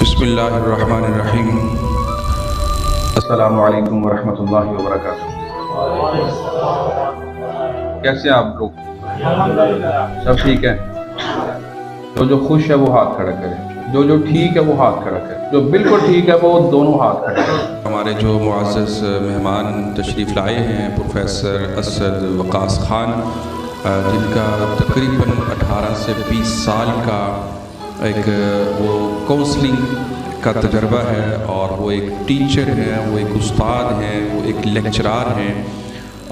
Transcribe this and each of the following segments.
بسم اللہ الرحمن الرحیم۔ السلام علیکم ورحمۃ اللہ وبرکاتہ۔ کیسے ہیں آپ لوگ؟ سب ٹھیک ہے؟ جو خوش ہے وہ ہاتھ کھڑا کرے، جو ٹھیک ہے وہ ہاتھ کھڑا کرے، جو بالکل ٹھیک ہے وہ دونوں ہاتھ کھڑا کرے۔ ہمارے جو معزز مہمان تشریف لائے ہیں پروفیسر اسد وقاص خان، جن کا تقریباً 18 سے 20 سال کا ایک وہ کونسلنگ کا تجربہ ہے، اور وہ ایک ٹیچر ہیں، وہ ایک استاد ہیں، وہ ایک لیکچرار ہیں،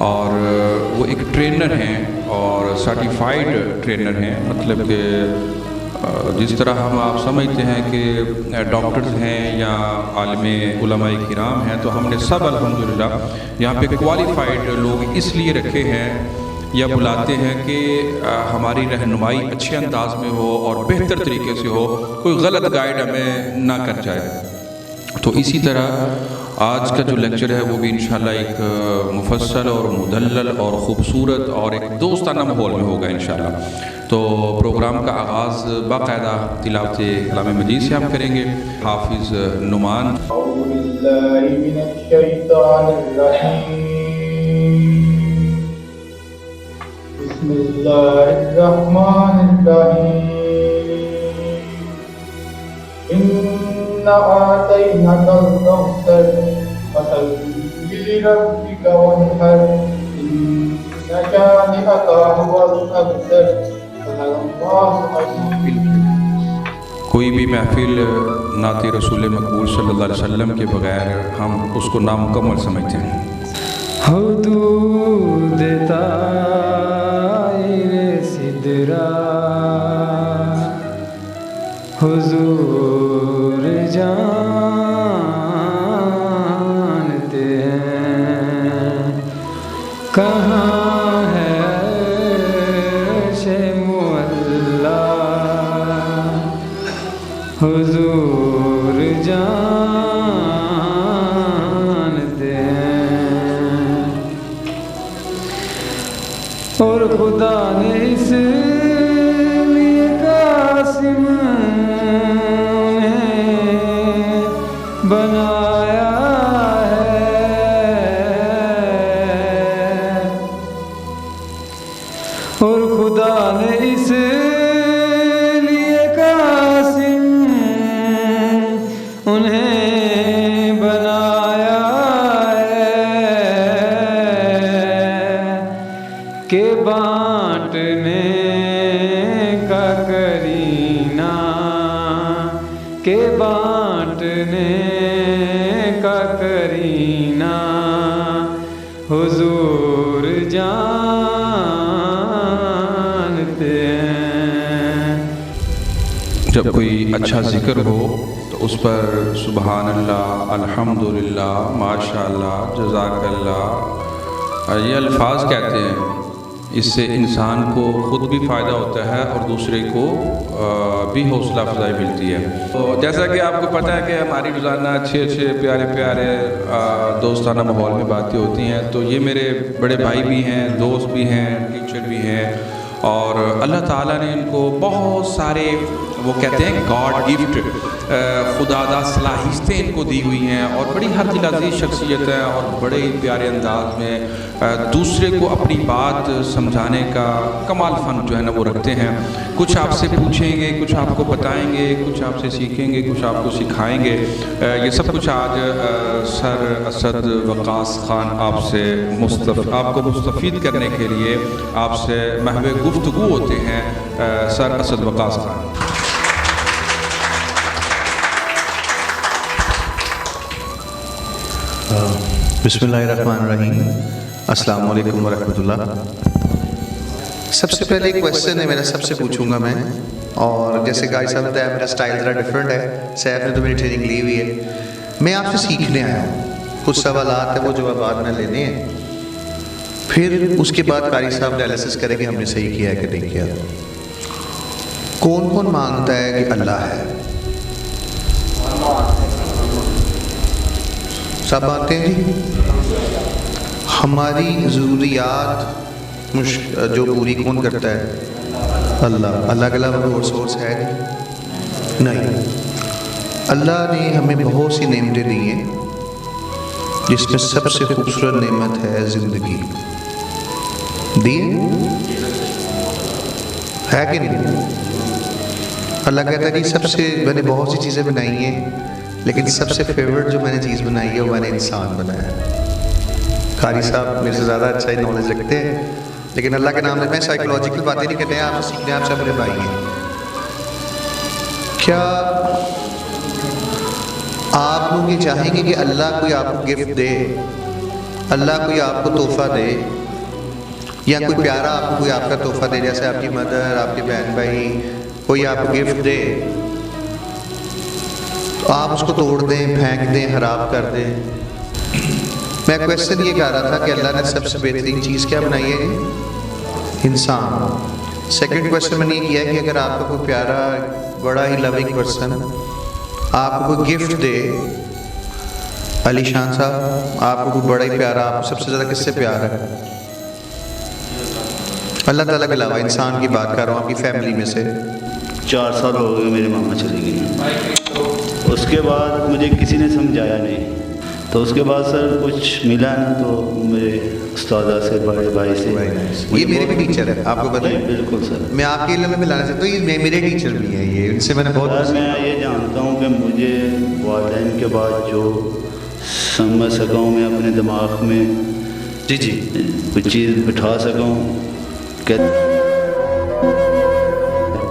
اور وہ ایک ٹرینر ہیں اور سرٹیفائیڈ ٹرینر ہیں۔ مطلب کہ جس طرح آپ سمجھتے ہیں کہ ڈاکٹرز ہیں یا عالم علماء کرام ہیں، تو ہم نے سب الحمدللہ یہاں پہ کوالیفائیڈ لوگ اس لیے رکھے ہیں یا بلاتے ہیں کہ ہماری رہنمائی اچھے انداز میں ہو اور بہتر طریقے سے ہو، کوئی غلط گائیڈ ہمیں نہ کر جائے۔ تو اسی طرح آج کا جو لیکچر ہے وہ بھی انشاءاللہ ایک مفصل اور مدلل اور خوبصورت اور ایک دوستانہ ماحول میں ہوگا انشاءاللہ۔ تو پروگرام کا آغاز باقاعدہ تلاوت کلام مجید سے ہم کریں گے۔ حافظ نعمان۔ اعوذ باللہ من الشیطان الرجیم، بسم اللہ الرحمن الرحیم، اِنَّا أَعْطَيْنَاكَ الْكَوْثَرَ فَصَلِّ لِرَبِّكَ وَانْحَرْ إِنَّ شَانِئَكَ هُوَ الْأَبْتَرُ صدق اللہ العظیم۔ کوئی بھی محفل نعت رسول مقبول صلی اللہ علیہ وسلم کے بغیر ہم اس کو نامکمل سمجھتے ہیں۔ حدود طائر سدرا حضور جانتے ہیں، کہاں ہے عرش معلا حضور جانتے ہیں، اور خدا نے اس لیے قاسم بنایا ہے، اور خدا نے اس لیے قاسم انہیں بنایا ہے کہ بانٹنے کا کرینہ، کہ بانٹنے کا کرینہ حضور جانتے ہیں۔ جب کوئی اچھا ذکر ہو تو اس پر سبحان اللہ، الحمدللہ، ماشاءاللہ، جزاک اللہ، یہ الفاظ کہتے ہیں۔ اس سے انسان کو خود بھی فائدہ ہوتا ہے اور دوسرے کو بھی حوصلہ افزائی ملتی ہے۔ تو جیسا کہ آپ کو پتہ ہے کہ ہماری روزانہ اچھے پیارے دوستانہ ماحول میں باتیں ہوتی ہیں، تو یہ میرے بڑے بھائی بھی ہیں، دوست بھی ہیں، ٹیچر بھی ہیں، اور اللہ تعالیٰ نے ان کو بہت سارے وہ کہتے ہیں گاڈ گفٹ، خدا دا صلاحیتیں ان کو دی ہوئی ہیں، اور بڑی ہر دل عزیز شخصیت ہے، اور بڑے پیارے انداز میں دوسرے کو اپنی بات سمجھانے کا کمال فن جو ہے نا وہ رکھتے ہیں۔ کچھ آپ سے پوچھیں گے، کچھ آپ کو بتائیں گے، کچھ آپ سے سیکھیں گے، کچھ آپ کو سکھائیں گے۔ یہ سب کچھ آج سر اسد وقاص خان آپ کو مستفید کرنے کے لیے آپ سے محو گفتگو ہوتے ہیں۔ سر اسد وقاص خان۔ بسم اللہ الرحمن الرحیم، السلام علیکم ورحمۃ اللہ۔ سب سے پہلے ایک کویسچن ہے میرا، سب سے پوچھوں گا میں، اور جیسے کہ صاحب نے بتایا میرا سٹائل ذرا ڈفرینٹ ہے، سیف نے تو میری ٹریننگ لی ہوئی ہے، میں آپ سے سیکھنے آیا ہوں، کچھ سوالات ہیں وہ جوابات میں لینے ہیں، پھر اس کے بعد قاری صاحب ڈائلیسس کریں کہ ہم نے صحیح کیا ہے کہ نہیں کیا۔ کون کون مانگتا ہے کہ اللہ ہے؟ سب آتے ہیں جی؟ ہماری ضروریات جو پوری کون کرتا ہے؟ اللہ۔ اللہ کے علاوہ کوئی اور سورس ہے نہیں۔ اللہ نے ہمیں بہت سی نعمتیں دی ہیں، جس میں سب سے خوبصورت نعمت ہے زندگی. دی ہے کہ نہیں؟ اللہ کہتا ہے کہ سب سے میں نے بہت سی چیزیں بنائی ہیں، لیکن سب سے فیورٹ جو میں نے چیز بنائی ہے وہ میں نے انسان بنایا ہے. قاری صاحب میرے سے زیادہ اچھا ہی نالج رکھتے ہیں، لیکن اللہ کے نام سے میں سائیکولوجیکل باتیں نہیں کرتے ہیں، آپ سیکھنے آپ سے میرے بھائی ہیں. کیا آپ لوگ یہ چاہیں گے کہ اللہ کوئی آپ کو گفٹ دے، اللہ کوئی آپ کو تحفہ دے، یا کوئی پیارا آپ کو کوئی آپ کا تحفہ دے، جیسے آپ کی مدر، آپ کے بہن بھائی کوئی آپ کو گفٹ دے تو آپ اس کو توڑ دیں، پھینک دیں، خراب کر دیں؟ میں کویسچن یہ کہہ رہا تھا کہ اللہ نے سب سے بہترین چیز کیا بنائی ہے؟ انسان. سیکنڈ کویسچن میں نے یہ کیا ہے کہ اگر آپ کا کوئی پیارا بڑا ہی لونگ پرسن آپ کو کوئی گفٹ دے، علی شان صاحب آپ کو کوئی بڑا ہی پیارا، آپ کو سب سے زیادہ کس سے پیار ہے؟ اللہ تعالیٰ کے علاوہ انسان کی بات کر رہا ہوں، آپ کی فیملی میں سے. 4 سال ہو گئے میری ماما چلی گئی، اس کے بعد مجھے کسی نے سمجھایا نہیں، تو اس کے بعد سر کچھ ملا نا تو میرے استادہ سے، بڑے بھائی سے. یہ میرے بھی ٹیچر ہے، آپ کو پتہ ہے؟ بالکل سر. میں آپ کے علم میں ملانا چاہتا ہوں، یہ میرے ٹیچر بھی ہیں، یہ ان سے میں نے بہت. سر میں یہ جانتا ہوں کہ مجھے والدین کے بعد جو سمجھ سکا ہوں، میں اپنے دماغ میں جی کچھ چیز بٹھا سکا ہوں کہ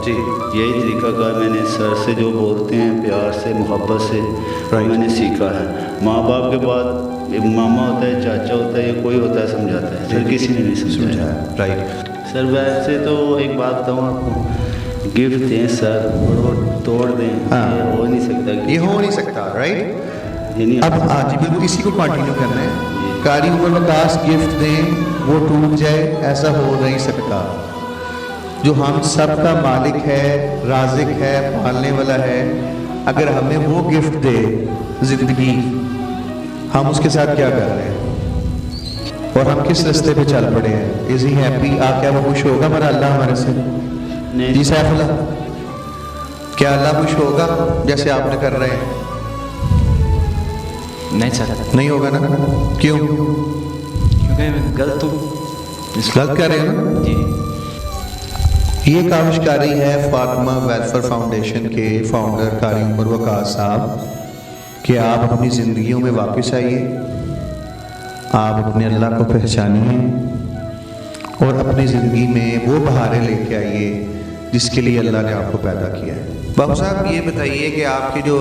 جی یہی طریقہ کار میں نے سر سے جو بولتے ہیں پیار سے، محبت سے، میں نے سیکھا ہے. ماں باپ کے بعد ایک ماما ہوتا ہے، چاچا ہوتا ہے، یا کوئی ہوتا ہے سمجھاتا ہے، سر کسی نے نہیں سمجھایا. رائٹ. سر ویسے تو ایک بات بتاؤں آپ کو، گفٹ دیں سر اور توڑ دیں، یہ ہو نہیں سکتا. یہ ہو نہیں سکتا. رائٹ. یعنی اب جی بالکل اسی کو کنٹینیو کرنا ہے. قاری عمر وقاص گفٹ دیں وہ ٹوٹ جائے، ایسا ہو نہیں سکتا. جو ہم سب کا مالک ہے، رازق ہے، پالنے والا ہے، اگر ہمیں وہ گفٹ دے زندگی، ہم اس کے ساتھ کیا کر رہے ہیں اور ہم کس رستے پہ چل پڑے ہیں؟ از ہی ہیپی؟ آپ کیا وہ خوش ہوگا ہمارا اللہ ہمارے سے؟ جی سیف اللہ، کیا اللہ خوش ہوگا جیسے آپ نے کر رہے ہیں؟ نہیں سر، نہیں ہوگا نا. کیوں؟ کیونکہ میں غلط ہوں. غلط کر رہے ہیں نا. جی. یہ کاوشکاری ہے فاطمہ ویلفیئر فاؤنڈیشن کے فاؤنڈر قاری عمر وقاص صاحب کہ آپ اپنی زندگیوں میں واپس آئیے، آپ اپنے اللہ کو پہچانیے اور اپنی زندگی میں وہ بہاریں لے کے آئیے جس کے لیے اللہ نے آپ کو پیدا کیا ہے. بابو صاحب یہ بتائیے کہ آپ کے جو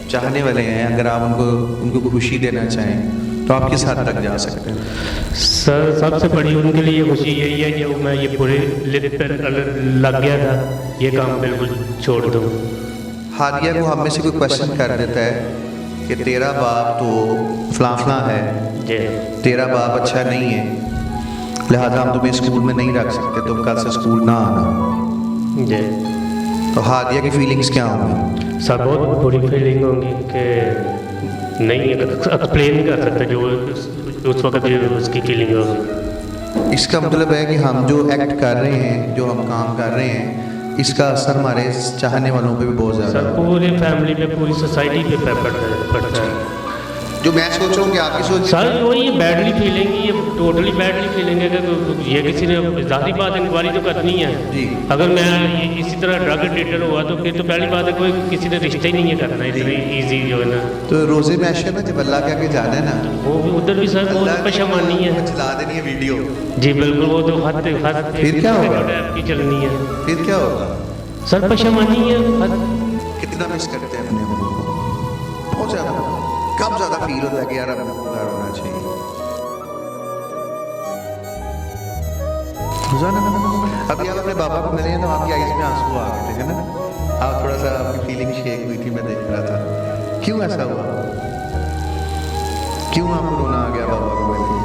چاہنے والے ہیں، اگر آپ ان کو خوشی دینا چاہیں تو آپ کس حد تک جا سکتے ہیں؟ سر سب سے بڑی ان کے لیے خوشی یہی ہے کہ میں یہ پورے لد پر لگ گیا تھا، یہ کام بالکل چھوڑ دوں. ہادیہ کو ہم میں سے کوئی کویشچن کر دیتا ہے کہ تیرا باپ تو فلاں فلاں ہے، جی تیرا باپ اچھا نہیں ہے، لہذا ہم تمہیں اسکول میں نہیں رکھ سکتے، تم کل سے اسکول نہ آنا. جی. تو ہادیہ کی فیلنگس کیا ہوں گی؟ سر بہت بری فیلنگ ہوگی کہ نہیں ایکسپلین نہیں کر سکتا جو اس وقت اس کی فیلنگ ہوگی. اس کا مطلب ہے کہ ہم جو ایکٹ کر رہے ہیں، جو ہم کام کر رہے ہیں، اس کا اثر ہمارے چاہنے والوں پہ بھی بہت زیادہ سر ہے. پوری فیملی پہ، پوری سوسائٹی پہ پڑتا ہے. جو میں سوچ رہا ہوں کہ آپ کی سوچ سر وہی بیڈلی فیلنگ، یہ ٹوٹلی بیڈلی فیلنگ ہے کہ یہ کسی نے ذاتی بات انکوائری تو کرنی ہے. جی. اگر میں اسی طرح ڈرگ ایڈکٹڈ ہوا تو پھر تو پہلی بات ہے کوئی کسی نے رشتہ ہی نہیں ہے کرنا اتنی ایزی جو ہے نا. تو روزے میں ایسے نا جب اللہ کے آگے جانا ہے نا، وہ بھی ادھر بھی سر بہت پشمانی ہے. چلا دینی ہے ویڈیو. جی بالکل، وہ تو حد پھر کیا ہوگا؟ کی چلنی ہے. پھر کیا ہوگا؟ سر پشمانی ہے. کتنا مس کرتے ہیں اپنے گھروں کو؟ بہت زیادہ. کب زیادہ فیل ہوتا ہے کہ یار اب گھر ہونا چاہیے؟ ابھی آپ اپنے بابا کو ملے ہیں تو آپ کی آئیز میں آنسو آ گئے تھے نا، آپ تھوڑا سا آپ کی فیلنگ شیک ہوئی تھی، میں دیکھ رہا تھا. کیوں ایسا ہوا؟ کیوں آپ کو رونا آ گیا بابا کو مل کے؟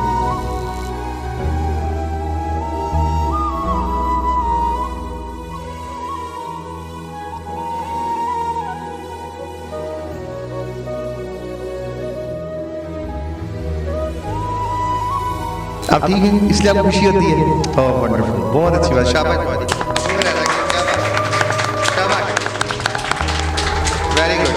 اب ٹھیک ہے، اس لیے آپ کو خوشی ہوتی ہے. اوہ ونڈرفل، بہت اچھی بات. شاباش بہت، ویری گڈ.